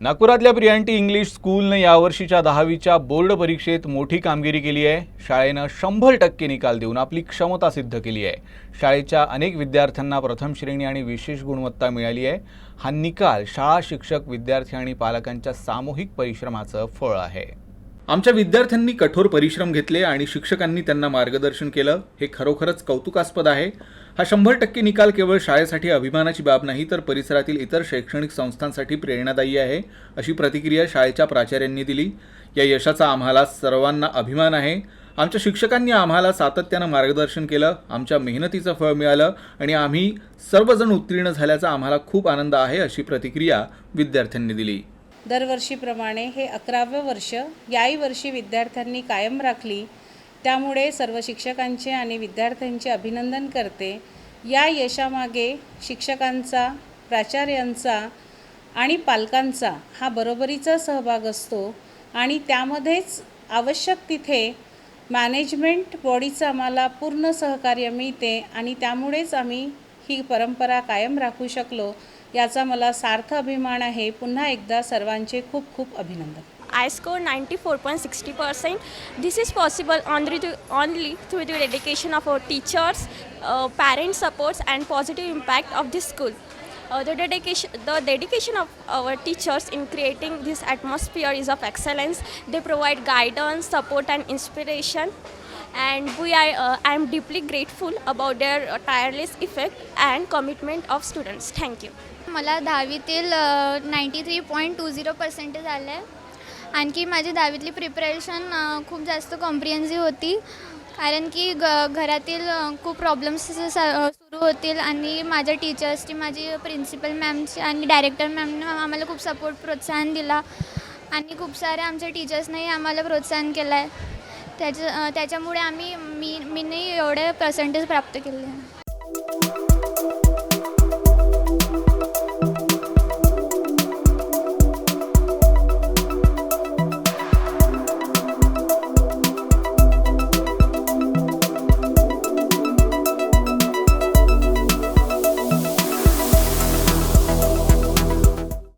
नागपुरातल्या प्रियांटी इंग्लिश स्कूलने यावर्षीच्या 10वीच्या बोर्ड परीक्षेत मोठी कामगिरी केली आहे। शाळेने 100% निकाल देऊन आपली क्षमता सिद्ध केली आहे। शाळेच्या अनेक विद्यार्थ्यांना प्रथम श्रेणी आणि विशेष गुणवत्ता मिळाली आहे। हा निकाल शाळा शिक्षक विद्यार्थी आणि पालकांच्या सामूहिक परिश्रमाचं फळ आहे। आमच्या विद्यार्थ्यांनी कठोर परिश्रम घेतले आणि शिक्षकांनी त्यांना मार्गदर्शन केलं, हे खरोखरच कौतुकास्पद आहे। हा 100% निकाल केवळ शाळेसाठी अभिमानाची बाब नाही तर परिसरातील इतर शैक्षणिक संस्थांसाठी प्रेरणादायी आहे, अशी प्रतिक्रिया शाळेच्या प्राचार्यांनी दिली। या यशाचा आम्हाला सर्वांना अभिमान आहे। आमच्या शिक्षकांनी आम्हाला सातत्याने मार्गदर्शन केलं, आमच्या मेहनतीचं फळ मिळालं आणि आम्ही सर्वजण उत्तीर्ण झाल्याचा आम्हाला खूप आनंद आहे, अशी प्रतिक्रिया विद्यार्थ्यांनी दिली। दरवर्षीप्रमाणे हे 11वे वर्ष याही वर्षी विद्यार्थ्यांनी कायम राखली, त्यामुळे सर्व शिक्षकांचे आणि विद्यार्थ्यांचे अभिनंदन करते। या यशामागे शिक्षकांचा, प्राचार्यांचा आणि पालकांचा हा बरोबरीचा सहभाग असतो आणि त्यामध्येच आवश्यक तिथे मॅनेजमेंट बॉडीचं आम्हाला पूर्ण सहकार्य मिळते आणि त्यामुळेच आम्ही ही परंपरा कायम राखू शकलो, याचा मला सार्थ अभिमान आहे। पुन्हा एकदा सर्वांचे खूप खूप अभिनंदन। I scored 94.60%. This is possible only through the dedication of our teachers, parent supports and positive impact of this school. The dedication of our teachers in creating this atmosphere is of excellence. They provide guidance, support and inspiration. And I am deeply grateful about their tireless effort and commitment of students. Thank you. मला 10वीतील 93.20% आले आहे। आणखी माझी 10वीतली preparation खूप जास्त comprehensive होती, कारण की घरातील खूप प्रॉब्लेम्स सुरू होतील आणि माझ्या टीचर्सची, माझी प्रिन्सिपल मॅमची आणि डायरेक्टर मॅमने आम्हाला खूप सपोर्ट, प्रोत्साहन दिला आणि खूप साऱ्या आमच्या टीचर्सनेही आम्हाला प्रोत्साहन केलं आहे। त्याच्यामुळे मी एवढे पर्सेंटेज प्राप्त केले आहे।